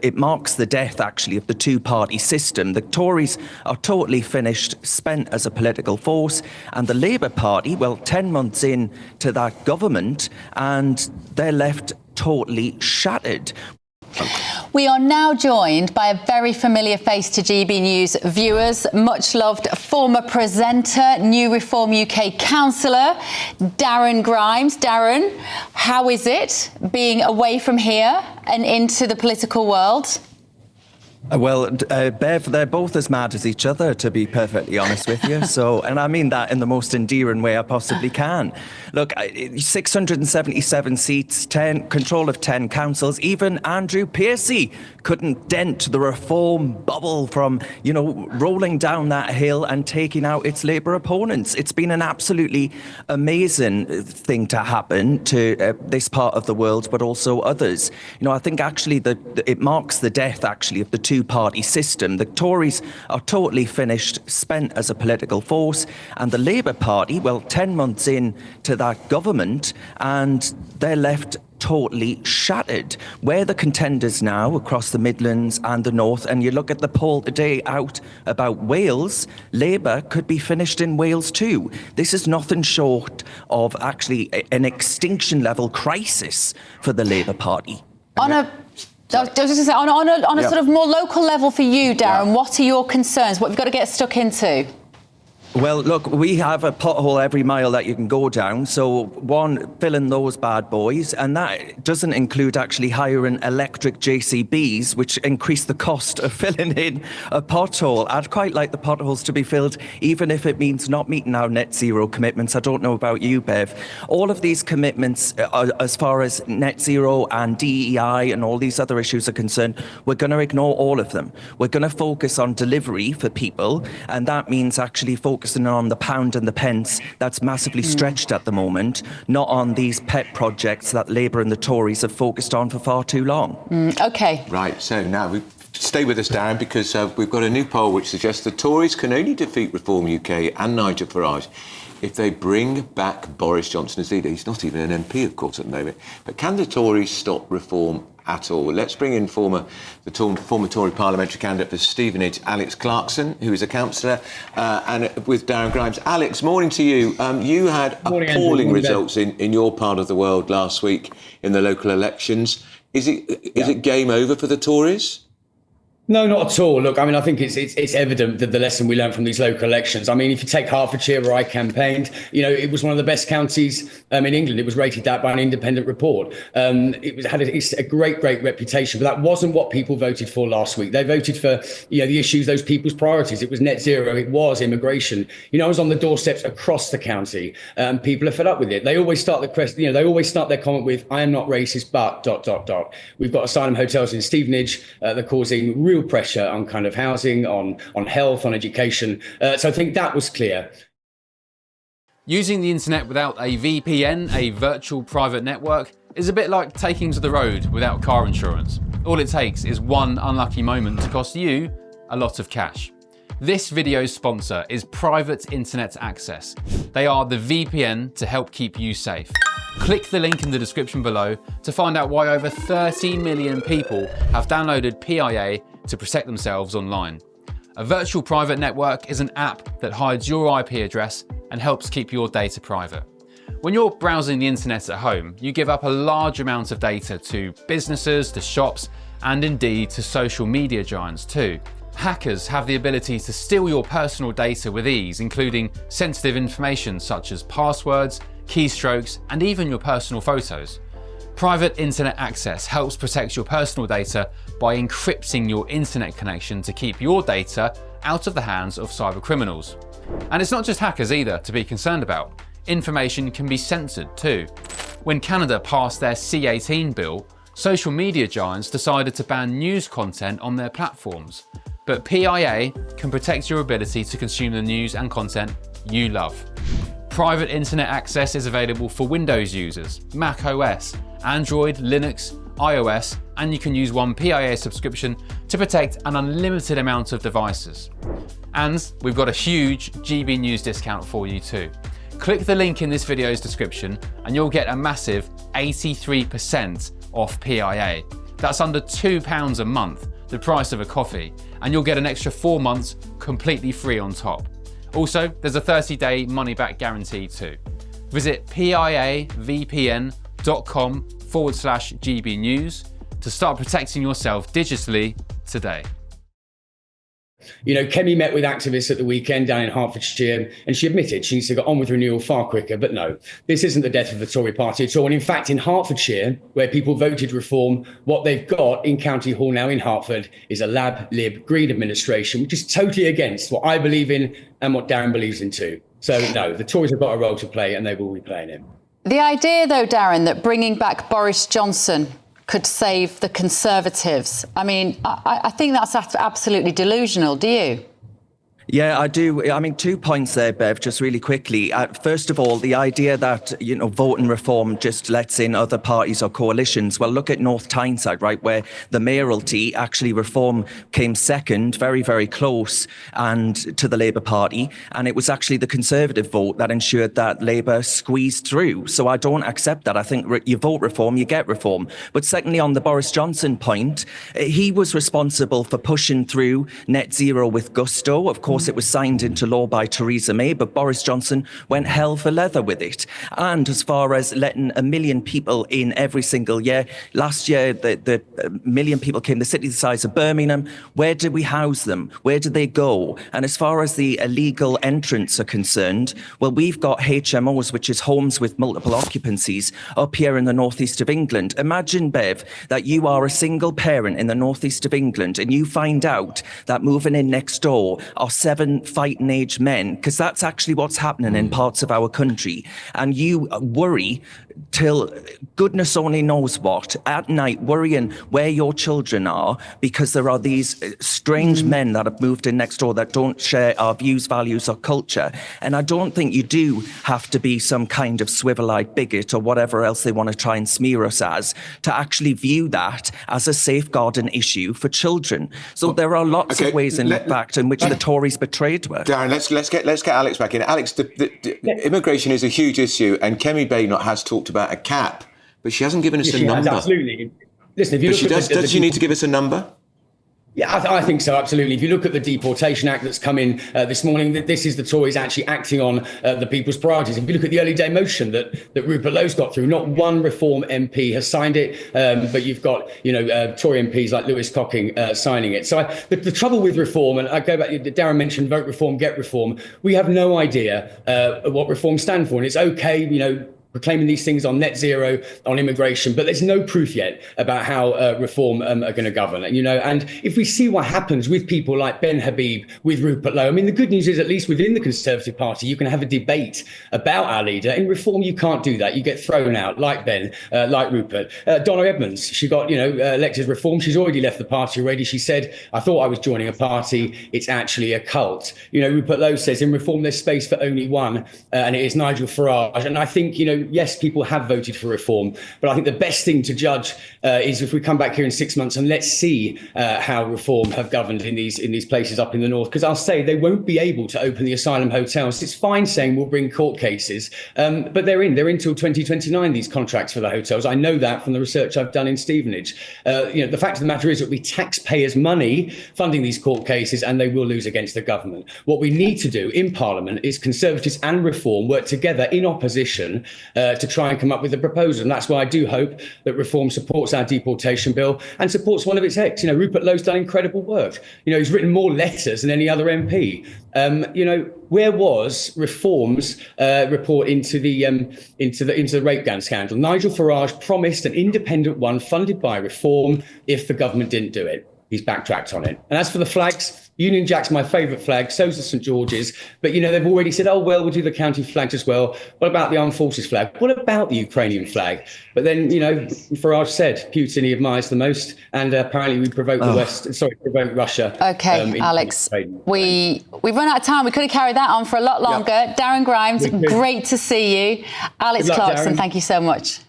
it marks the death, actually, of the two-party system. The Tories are totally finished, spent as a political force, and the Labour Party, well, 10 months in to that government, and they're left totally shattered. We are now joined by a very familiar face to GB News viewers, much loved former presenter, New Reform UK councillor, Darren Grimes. Darren, how is it being away from here and into the political world? Well, Bev, they're both as mad as each other, to be perfectly honest with you. So, and I mean that in the most endearing way I possibly can. Look, 677 seats, control of 10 councils. Even Andrew Pearcey couldn't dent the reform bubble from, rolling down that hill and taking out its Labour opponents. It's been an absolutely amazing thing to happen to this part of the world, but also others. I think actually it marks the death, actually, of the two-party system. The Tories are totally finished, spent as a political force, and the Labour Party, well, 10 months in to that government, and they're left totally shattered. We're the contenders now across the Midlands and the North, and you look at the poll today out about Wales, Labour could be finished in Wales too. This is nothing short of actually an extinction-level crisis for the Labour Party. On a sort of more local level for you, Darren, what are your concerns? What have you got to get stuck into? Well, look, we have a pothole every mile that you can go down. So, one, fill in those bad boys. And that doesn't include actually hiring electric JCBs, which increase the cost of filling in a pothole. I'd quite like the potholes to be filled, even if it means not meeting our net zero commitments. I don't know about you, Bev. All of these commitments, as far as net zero and DEI and all these other issues are concerned, we're going to ignore all of them. We're going to focus on delivery for people. And that means actually focusing on the pound and the pence that's massively stretched at the moment, not on these pet projects that Labour and the Tories have focused on for far too long. OK. Right, so now stay with us, Darren, because we've got a new poll which suggests the Tories can only defeat Reform UK and Nigel Farage if they bring back Boris Johnson as leader. He's not even an MP, of course, at the moment. But can the Tories stop reform at all? Let's bring in former Tory parliamentary candidate for Stevenage, Alex Clarkson, who is a councillor, and with Darren Grimes. Alex, morning to you. You had appalling results in your part of the world last week in the local elections. Is it game over for the Tories? No, not at all. Look, I mean, I think it's evident that the lesson we learned from these local elections. I mean, if you take Hertfordshire, where I campaigned, it was one of the best counties in England. It was rated that by an independent report. It had a great reputation, but that wasn't what people voted for last week. They voted for the issues, those people's priorities. It was net zero. It was immigration. I was on the doorsteps across the county. People are fed up with it. They always start they always start their comment with, "I am not racist, but ... We've got asylum hotels in Stevenage. They're causing real pressure on kind of housing, on health, on education. So I think that was clear. Using the internet without a VPN, a virtual private network, is a bit like taking to the road without car insurance. All it takes is one unlucky moment to cost you a lot of cash. This video's sponsor is Private Internet Access. They are the VPN to help keep you safe. Click the link in the description below to find out why over 30 million people have downloaded PIA to protect themselves online. A virtual private network is an app that hides your IP address and helps keep your data private. When you're browsing the internet at home, you give up a large amount of data to businesses, to shops, and indeed to social media giants too. Hackers have the ability to steal your personal data with ease, including sensitive information such as passwords, keystrokes, and even your personal photos. Private Internet Access helps protect your personal data by encrypting your internet connection to keep your data out of the hands of cyber criminals. And it's not just hackers either to be concerned about. Information can be censored too. When Canada passed their C18 bill, social media giants decided to ban news content on their platforms. But PIA can protect your ability to consume the news and content you love. Private Internet Access is available for Windows users, Mac OS, Android, Linux, iOS, and you can use one PIA subscription to protect an unlimited amount of devices. And we've got a huge GB News discount for you too. Click the link in this video's description and you'll get a massive 83% off PIA. That's under £2 a month, the price of a coffee, and you'll get an extra 4 months completely free on top. Also, there's a 30-day money-back guarantee too. Visit piavpn.com/GB News to start protecting yourself digitally today. You know, Kemi met with activists at the weekend down in Hertfordshire, and she admitted she needs to get on with renewal far quicker. But no, this isn't the death of the Tory party at all. And in fact, in Hertfordshire, where people voted reform, what they've got in County Hall now in Hertford is a Lab Lib Green administration, which is totally against what I believe in and what Darren believes in too. So no, the Tories have got a role to play, and they will be playing it. The idea, though, Darren, that bringing back Boris Johnson could save the Conservatives, I mean, I think that's absolutely delusional. Do you? Yeah, I do. I mean, 2 points there, Bev, just really quickly. First of all, the idea that, voting reform just lets in other parties or coalitions. Well, look at North Tyneside, right, where the mayoralty, actually reform came second, very, very close, and to the Labour Party. And it was actually the Conservative vote that ensured that Labour squeezed through. So I don't accept that. I think you vote reform, you get reform. But secondly, on the Boris Johnson point, he was responsible for pushing through net zero with gusto. Of course, it was signed into law by Theresa May, but Boris Johnson went hell for leather with it. And as far as letting 1 million people in every single year, last year, the 1 million people came, the city the size of Birmingham. Where did we house them? Where did they go? And as far as the illegal entrants are concerned, well, we've got HMOs, which is homes with multiple occupancies, up here in the northeast of England. Imagine, Bev, that you are a single parent in the northeast of England and you find out that moving in next door are 7 fighting age men, because that's actually what's happening in parts of our country. And you worry till goodness only knows what at night, worrying where your children are, because there are these strange men that have moved in next door that don't share our views, values or culture. And I don't think you do have to be some kind of swivel-eyed bigot or whatever else they want to try and smear us as to actually view that as a safeguarding issue for children. So there are lots of ways in fact in which the Tories betrayed us. Darren, let's get Alex back in. Alex, immigration is a huge issue, and Kemi Baynott has talked about a cap, but she hasn't given us a number. Absolutely. Listen, if you look at does she need to give us a number? Yeah, I think so, absolutely. If you look at the Deportation Act that's come in this morning, this is the Tories actually acting on the people's priorities. If you look at the early day motion that Rupert Lowe's got through, not one Reform MP has signed it, but you've got, Tory MPs like Lewis Cocking signing it. So the trouble with reform, and I go back, Darren mentioned vote reform, get reform. We have no idea what reform stand for. And it's okay, proclaiming these things on net zero, on immigration, but there's no proof yet about how reform are going to govern. And if we see what happens with people like Ben Habib, with Rupert Lowe, I mean, the good news is at least within the Conservative Party, you can have a debate about our leader. In reform, you can't do that. You get thrown out, like Ben, like Rupert. Donna Edmonds, she got, elected reform. She's already left the party already. She said, I thought I was joining a party. It's actually a cult. Rupert Lowe says in reform, there's space for only one, and it is Nigel Farage. And I think, yes, people have voted for reform, but I think the best thing to judge is if we come back here in 6 months and let's see how reform have governed in these places up in the north. Because I'll say they won't be able to open the asylum hotels. It's fine saying we'll bring court cases, but they're in till 2029, these contracts for the hotels. I know that from the research I've done in Stevenage. The fact of the matter is that we taxpayers' money funding these court cases, and they will lose against the government. What we need to do in Parliament is Conservatives and Reform work together in opposition to try and come up with a proposal. And that's why I do hope that Reform supports our deportation bill and supports one of its ex. Rupert Lowe's done incredible work. He's written more letters than any other MP. Where was Reform's report into the rape gang scandal? Nigel Farage promised an independent one funded by Reform if the government didn't do it. He's backtracked on it. And as for the flags, Union Jack's my favourite flag, so's the St George's. But, they've already said, we'll do the county flags as well. What about the armed forces flag? What about the Ukrainian flag? But then, Farage said Putin he admires the most. And apparently we provoked provoked Russia. OK, Alex, we've run out of time. We could have carried that on for a lot longer. Yeah. Darren Grimes, great to see you. Alex Clarkson, thank you so much.